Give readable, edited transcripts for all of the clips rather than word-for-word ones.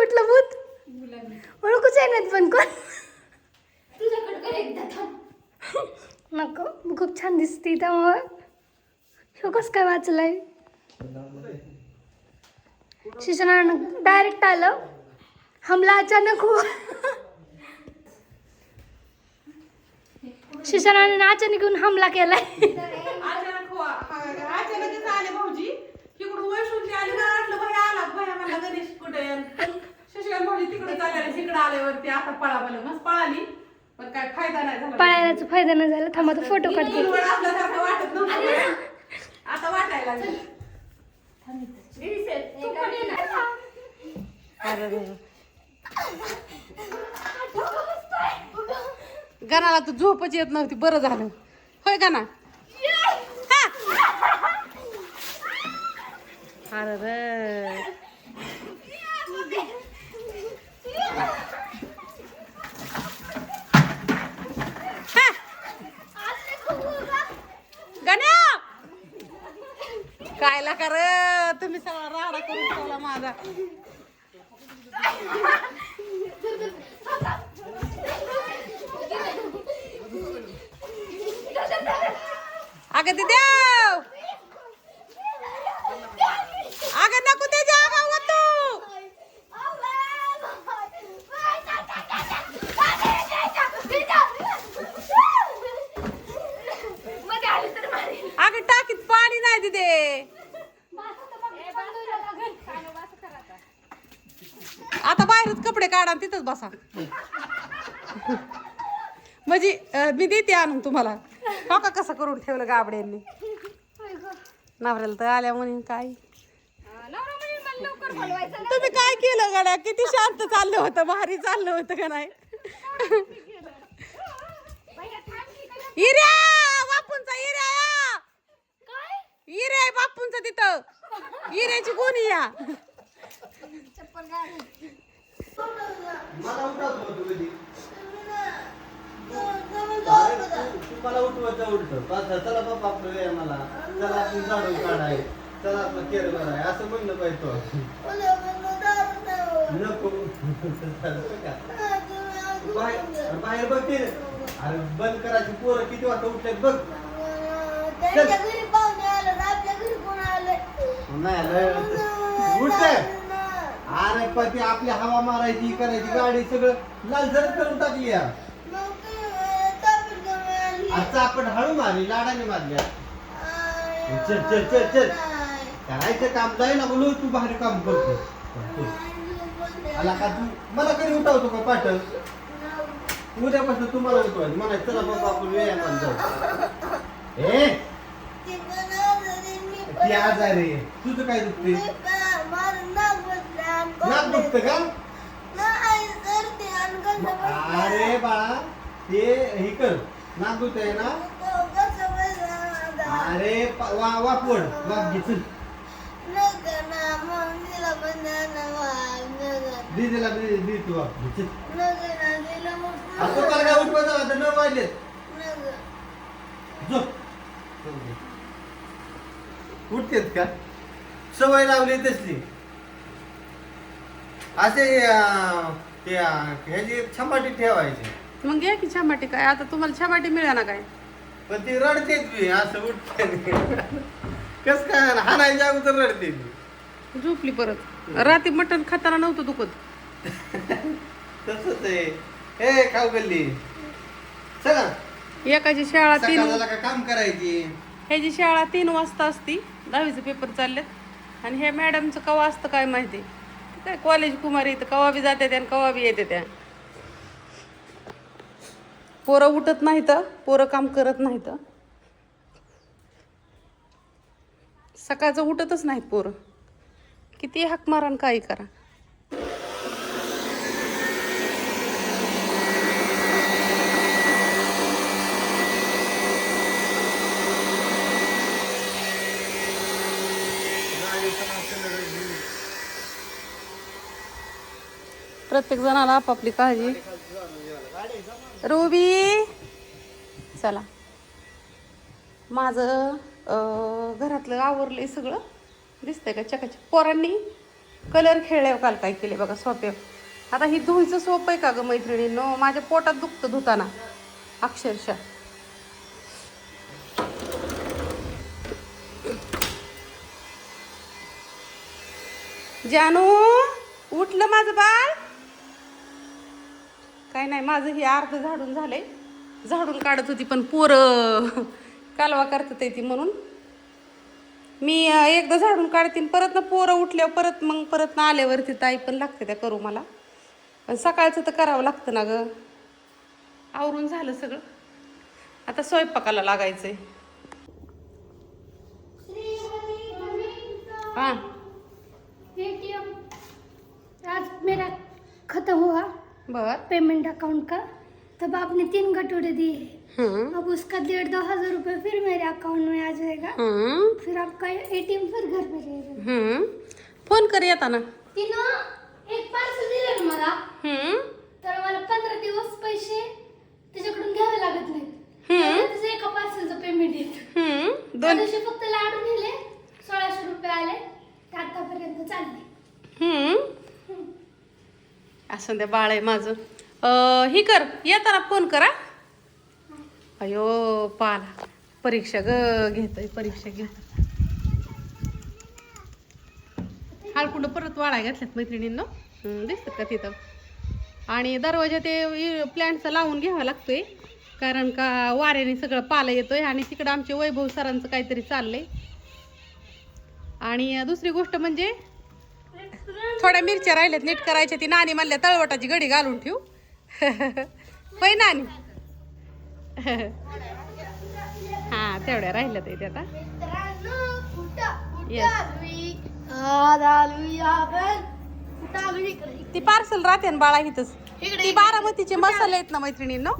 कुठलं भूत ओळखूच आहे नाहीत पण कोण नको खूप छान दिसते त्यामुळे ह्यो कसं काय वाचलंय शिक्षणानं डायरेक्ट आलं हमला अचानक हो शिक्षणाने अचानक येऊन हमला केलाय अचानकच आले भाऊजी तिकडून वैष्णूची आली मला वाटलं भया आला भया मला गणेश कुठे शशिकांत भाऊजी तिकडे चालले तिकडे आल्यावरती आता पळावलं मस्त पळाली पण काय फायदा नाही झाला पळायलाच फायदा नाही झाला थांबा तो फोटो काढते आपल्यासारखं वाटत नव्हतं आता वाटायला लागलं गणाला तर झोपच येत नव्हती बरं झालं होय गणा अरे रे गण्या कायला कर तुम्ही सगळा राडा करून ठेवला माझा अगं ते देव अगं नको ते जागा तू अगं टाकीत पाणी नाही तिथे आता बाहेरच कपडे काढा आणि तिथंच बसा म्हणजे मी देते आणून तुम्हाला का कसं करून ठेवलं गाबड्यांनी नवऱ्याला तर आल्या म्हणून काय तुम्ही काय केलं गाड्या किती शांत चाललं होतं भारी चाललं होतं का नाही इऱ्या बापूंचा इऱ्या इरे बापूंचा तिथं इऱ्याची कोणी या मला उठवायचं उलट चला बाबा आपलं वेळ मला चला आपण झाडून काढाय चला आपलं केअर कराय असं म्हणलं पाहिजे तो नको बाहेर बघ ते अरे बंद करायची पोरं किती वाजता उठल्यात बघ नाही उठते अरे पण ती आपली हवा मारायची करायची गाडी सगळं लाल झरत करून टाकली या आता आपण हळू मारली लाडाने मारली चल चल चल चल करायचं काम जाय ना बोलू तू बाहेर काम करतो आला का तू मला कधी उठावतो का पाठव उद्यापासून तुम्हाला उठवायचं म्हणायचं चला बाबा आपण व्यायामाला जाऊ ए ती आजारी तुझं काय दुखते नाक दुखत का अरे बाळा ते हे कर नाक दुखत आहे ना अरे वापड वाप घे दीदीला दी तू वाप घे आता काय उठवायचं आता 9 वाजले उठतेत का सवय लावली तसली असे ह्याची छमाटी ठेवायची मग घ्या की छामाटी काय आता तुम्हाला छामाटी मिळा ना काय पण ती रडते मी असं उठते कस काय हाणायच्या अगोदर रडते मी झोपली परत रात्री मटण खाताना नव्हतं दुखत तसंच आहे ए खाऊ गल्ली चला एकाची शाळा 3 सकाळला का काम करायची ह्याची शाळा 3 वाजता असती 10वीचे पेपर चाललेत आणि हे मॅडमचं कवा असतं काय माहिती काय कॉलेज कुमारी तर कवा बी जाते त्या कवा बी येते त्या पोरं उठत नाहीत पोरं काम करत नाहीत सकाळचं उठतच नाहीत पोरं किती हाक मारा आणि काही करा प्रत्येक जणाला आपापली काळजी रुबी चला माझं घरातलं आवरलंय सगळं दिसतंय का चकाचक पोरांनी कलर खेळल्यावर काल काय केले बघा सोप्यावर. आता ही धुईचं सोप आहे का ग मैत्रिणींनो? माझ्या पोटात दुखतं धुताना अक्षरशः. जानू उठलं माझं बाळ? काय नाही, माझं हे अर्ध झाडून झालंय. झाडून काढत होती पण पोरं कालवा करतात ती म्हणून मी एकदा झाडून काढते परत ना पोरं उठल्यावर परत ना आल्यावरती ताई पण लागते त्या करू मला. पण सकाळचं तर करावं लागतं ना ग. आवरून झालं सगळं, आता स्वयंपाकाला लागायचंय. हां ATM आज मेरा खत्म हुआ बर. पेमेंट अकाउंट का, तब आपने 3 कटोरे दिए. अब उसका 1,500-2 हज़ार रुपये फिर मेरे अकाउंट में आ जाएगा. फिर आपका ATM फिर घर पे रहेगा. फोन कर येताना. तिनं एक पार्सल दिलं ना मला, तर मला 15 दिवस पैसे त्याच्याकडून घ्यावे लागत नाहीत. त्याचं एका पार्सलचं पेमेंट येतं. त्या दिवशी फक्त लाडू नेले, 1600 रुपये आले, ते आतापर्यंत चालले. असं द्या बाळ आहे माझं. ही कर, येताना फोन करा. अयो पाला परीक्षा घेतोय, परीक्षा घेतो. हाळकुंड परत वाळा घातल्यात मैत्रिणींनो, दिसतात का तिथं. आणि दरवाजा ते प्लॅन्टचा लावून घ्यावा लागतोय, कारण का वाऱ्याने सगळं पाला येतोय. आणि तिकडं आमचे वैभव सरांचं काहीतरी चाललंय. आणि दुसरी गोष्ट म्हणजे थोड्या मिरच्या राहिल्यात नीट करायच्या. ती नानी म्हणल्या तळवटाची घडी घालून ठेवू. होय नानी? हा तेवढ्या राहिल्यात ते आता. ती पार्सल राहते ना बाळा इथंच. ती बारामतीचे मसाले आहेत ना मैत्रिणींनो,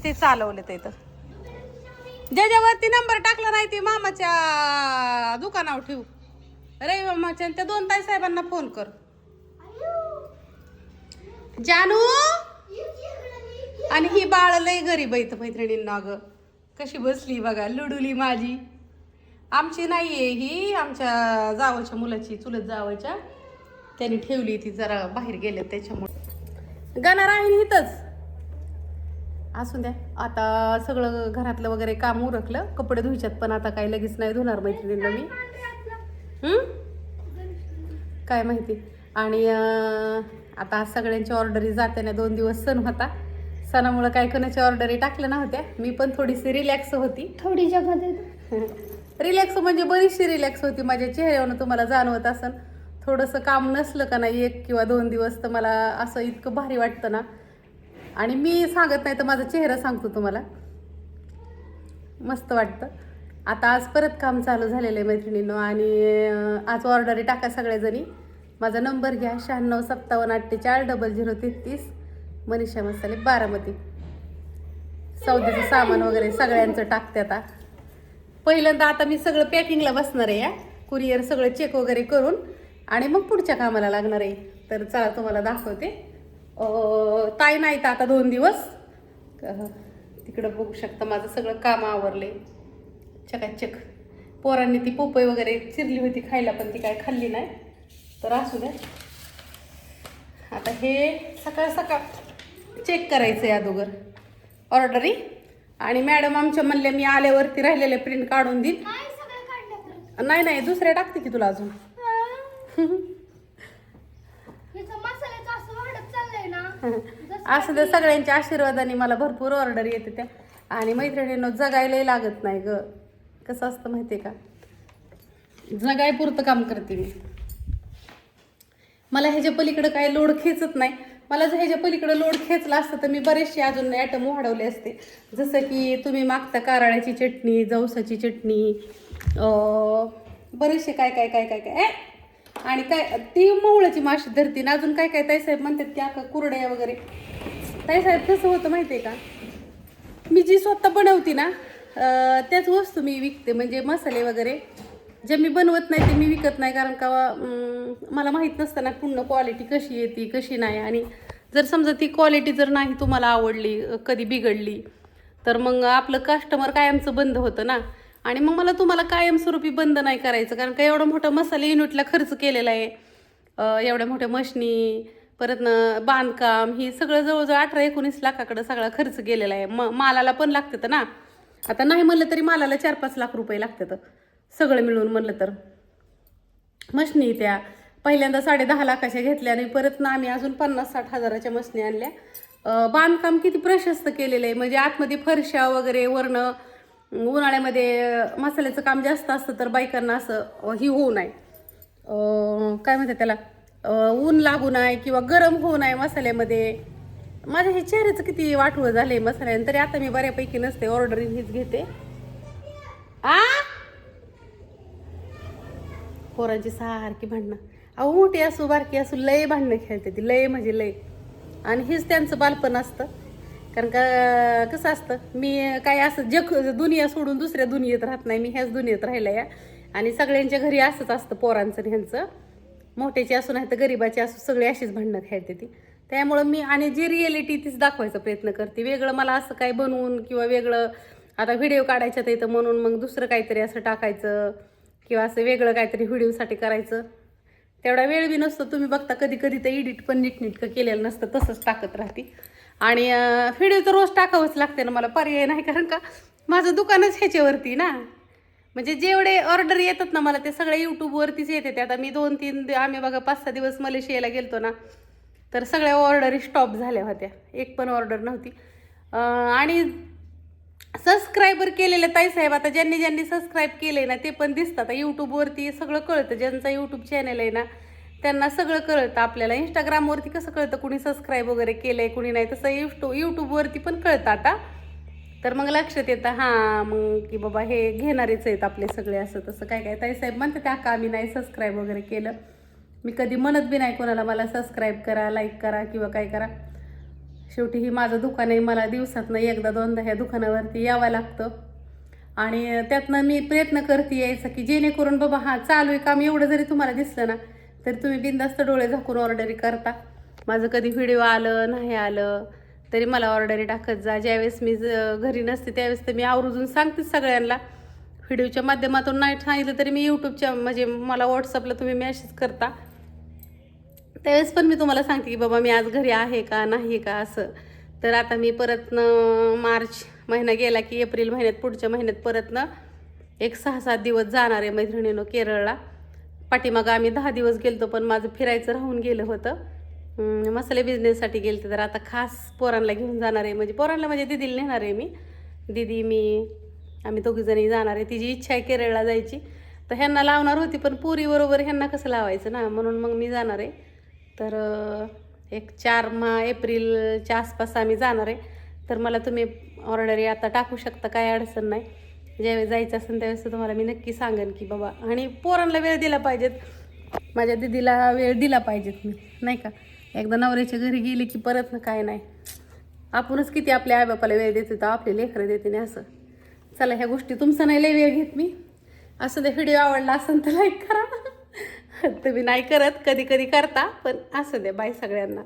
ते चालवले ते. तर ज्याच्यावरती नंबर टाकला नाही ते मामाच्या दुकानावर ठेवू. रवी मामाच्या त्या 2 ताई साहेबांना फोन कर. जानू आणि ही बाळ लय गरीब आहे मैत्रिणींना. अगं कशी बसली बघा, लुडुली माझी. आमची नाहीये ही, आमच्या जावाच्या मुलाची, चुलत जावाच्या. त्यांनी ठेवली, ती जरा बाहेर गेले त्याच्यामुळे. गाणार आहे इथंच. असू द्या, आता सगळं घरातलं वगैरे काम उरकलं. कपडे धुयच्यात पण आता काही लगेच नाही धुणार मैत्रिणींना मी. काय माहिती. आणि आता आज सगळ्यांची ऑर्डरी जाते ना. 2 दिवस सण होता, सणामुळं काय कोणाच्या ऑर्डरी टाकल्या नव्हत्या. मी पण थोडीशी रिलॅक्स होती. थोडी जगात रिलॅक्स म्हणजे बरीचशी रिलॅक्स होती. माझ्या चेहऱ्यावरून तुम्हाला जाणवत असन. थोडंसं काम नसलं का नाही 1 किंवा 2 दिवस, तर मला असं इतकं भारी वाटतं ना. आणि मी सांगत नाही तर माझा चेहरा सांगतो तुम्हाला, मस्त वाटतं. आता आज परत काम चालू झालेलं आहे मैत्रिणींनो. आणि आज ऑर्डरी टाका सगळ्याजणी. माझा नंबर घ्या 9657484033. मनीषा मसाले बारामती. सौद्याचं सामान वगैरे सगळ्यांचं टाकते आता. पहिल्यांदा आता मी सगळं पॅकिंगला बसणार आहे. या कुरिअर सगळं चेक वगैरे करून आणि मग पुढच्या कामाला लागणार आहे. तर चला तुम्हाला दाखवते. ताई नाही तर आता 2 दिवस. तिकडं बघू शकता माझं सगळं काम आवरले चकाचक. पोरांनी ती पोपई वगैरे चिरली होती खायला, पण ती काय खाल्ली नाही. तर असू द्या. आता हे सकाळ सकाळ चेक करायचं आहे अगोदर ऑर्डरी. आणि मॅडम आमच्या म्हणल्या मी आल्यावरती राहिलेले प्रिंट काढून देईन. नाही दुसऱ्या टाकते की तुला अजून. असं त्या सगळ्यांच्या आशीर्वादाने मला भरपूर ऑर्डर येते त्या. आणि मैत्रिणींनो जगायलाही लागत नाही ग. कसं असतं माहिती आहे का, जगायपुरतं काम करते मी. मला ह्याच्या पलीकडं काय लोड खेचत नाही. मला जर ह्याच्या पलीकडं लोड खेचला असतं तर मी बरेचसे अजून ॲटम वाढवले असते. जसं की तुम्ही मागता कारळ्याची चटणी, जवसाची चटणी, बरेचसे काय काय काय काय काय आणि काय ती मोहळाची माशी धरती ना. अजून काय काय ताईसाहेब म्हणतात की आका कुरड्या वगैरे. ताईसाहेब कसं होतं माहिती आहे का, मी जी स्वतः बनवते ना त्याच वस्तू मी विकते. म्हणजे मसाले वगैरे जे मी बनवत नाही ते मी विकत नाही. कारण का मला माहीत नसतं ना पूर्ण क्वालिटी कशी येते कशी नाही. आणि जर समजा ती क्वालिटी जर नाही तुम्हाला आवडली, कधी बिघडली, तर मग आपलं कस्टमर कायमचं बंद होतं ना. आणि मग मला तुम्हाला कायमस्वरूपी बंद नाही करायचं. कारण का एवढा मोठा मसाला युनिटला खर्च केलेला आहे. एवढ्या मोठ्या मशनी, परत बांधकाम, ही सगळं जवळजवळ 18-19 लाखाकडं सगळा खर्च गेलेला आहे. मालाला पण लागतं ना, आता नाही म्हणलं तरी मालाला 4-5 लाख रुपये लागतात सगळं मिळून म्हणलं तर. मशनी त्या पहिल्यांदा 10.5 लाखाच्या घेतल्या आणि परत ना आम्ही अजून 50-60 हजाराच्या मशनी आणल्या. बांधकाम किती प्रशस्त केलेलं आहे, म्हणजे आतमध्ये फरशा वगैरे वरनं. उन्हाळ्यामध्ये मसाल्याचं काम जास्त असतं तर बायकांना असं ही होऊ नये, काय म्हणतात त्याला, ऊन लागू नये किंवा गरम होऊ नये मसाल्यामध्ये. माझ्या हे चेहऱ्याचं किती वाटवं झालंय मसाल्याने, तरी आता मी बऱ्यापैकी नसते, ऑर्डर हीच घेते. पोरांची सारखी भांडणं, अहो मोठी असू बारकी असू लय भांडणं खेळते ती, लय म्हणजे लय. आणि हेच त्यांचं बालपण असतं. कारण का कसं असतं, मी काय असं दुनिया सोडून दुसऱ्या दुनियेत राहत नाही, मी ह्याच दुनियेत राहिला या. आणि सगळ्यांच्या घरी असंच असतं पोरांचं ह्यांचं, मोठ्याची असू नाही तर गरीबाची असू, सगळी अशीच भांडणं खेळते ती. त्यामुळं मी आणि जी रिॲलिटी तीच दाखवायचा प्रयत्न करते. वेगळं मला असं काय बनवून किंवा वेगळं आता व्हिडिओ काढायच्यात येतं म्हणून मग दुसरं काहीतरी असं टाकायचं किंवा असं वेगळं काहीतरी व्हिडिओसाठी करायचं, तेवढा वेळ बी नसतो. तुम्ही बघता कधी कधी तर एडिट पण नीटनीटकं केलेलं नसतं, तसंच टाकत राहते. आणि व्हिडिओ तर रोज टाकावंच लागते ना, मला पर्याय नाही, कारण का माझं दुकानच ह्याच्यावरती ना. म्हणजे जेवढे ऑर्डर येतात ना मला ते सगळे यूट्यूबवरतीच येते. आता मी 2-3 आम्ही बघा 5-6 दिवस मलेशियाला गेलतो ना, तर सगळ्या ऑर्डरी स्टॉप झाल्या होत्या, एक पण ऑर्डर नव्हती. आणि सबस्क्रायबर केलेले ताईसाहेब, आता ज्यांनी ज्यांनी सबस्क्राईब केले ना ते पण दिसतात यूट्यूबवरती, सगळं कळतं. ज्यांचा यूट्यूब चॅनल आहे ना त्यांना सगळं कळतं. आपल्याला इंस्टाग्रामवरती कसं कळतं कुणी सबस्क्राईब वगैरे केलंय कुणी नाही, तसं यूट्यूबवरती पण कळतं आता. तर मग लक्षात येतं हां मग की बाबा हे घेणारेच आहेत आपले सगळे, असं तसं काय काय. ताईसाहेब म्हणते त्या का आम्ही नाही सबस्क्राईब वगैरे केलं, मी कधी म्हणत बी नाही कोणाला मला सबस्क्राईब करा, लाईक करा किंवा काय करा. शेवटी ही माझं दुकान आहे, मला दिवसातनं 1-2दा ह्या दुकानावरती यावं लागतं. आणि त्यातनं मी प्रयत्न करते यायचं की जेणेकरून बाबा हां चालू आहे काम, एवढं जरी तुम्हाला दिसलं ना तरी तुम्ही बिनधास्त डोळे झाकून ऑर्डरी करता. माझं कधी व्हिडिओ आलं नाही आलं तरी मला ऑर्डरी टाकत जा. ज्यावेळेस मी घरी नसते त्यावेळेस तर मी आवर्जून सांगतेच सगळ्यांना. व्हिडिओच्या माध्यमातून नाही सांगितलं तरी मी यूट्यूबच्या म्हणजे मला व्हॉट्सअपला तुम्ही मेसेज करता त्यावेळेस पण मी तुम्हाला सांगते की बाबा मी आज घरी आहे का नाही का असं. तर आता मी परतनं मार्च महिना गेला की एप्रिल महिन्यात पुढच्या महिन्यात परतनं एक 6-7 दिवस जाणार आहे मैत्रिणीनं केरळला. पाठीमागं आम्ही 10 दिवस गेलतो पण माझं फिरायचं राहून गेलं होतं, मसाले बिझनेससाठी गेलते. तर आता खास पोरांना घेऊन जाणार आहे, म्हणजे पोरांना म्हणजे दिदीला नेणार आहे मी, दिदी मी आम्ही दोघीजणी जाणार आहे. तिची इच्छा आहे केरळला जायची, तर ह्यांना लावणार होती पण पुरीबरोबर ह्यांना कसं लावायचं ना, म्हणून मग मी जाणार आहे. तर एक 4 एप्रिलच्या आसपास आम्ही जाणार आहे. तर मला तुम्ही ऑर्डरी आता टाकू शकता, काय अडचण नाही. ज्यावेळेस जायचं असेल त्यावेळेस तुम्हाला मी नक्की सांगेन की बाबा. आणि पोरांना वेळ दिला पाहिजेत, माझ्या दिदीला वेळ दिला पाहिजेत मी, नाही का. एकदा नवऱ्याच्या घरी गेली की परत ना काय नाही, आपणच किती आपल्या आईबापाला वेळ देते तर आपले लेकरं देते नाही असं. चला ह्या गोष्टी तुमचा नाही लय वेळ घेत मी. असं ते व्हिडिओ आवडला असेल तर लाईक करा. तुम्ही नाही करत, कधी कधी करता, पण असं दे. बाय सगळ्यांना.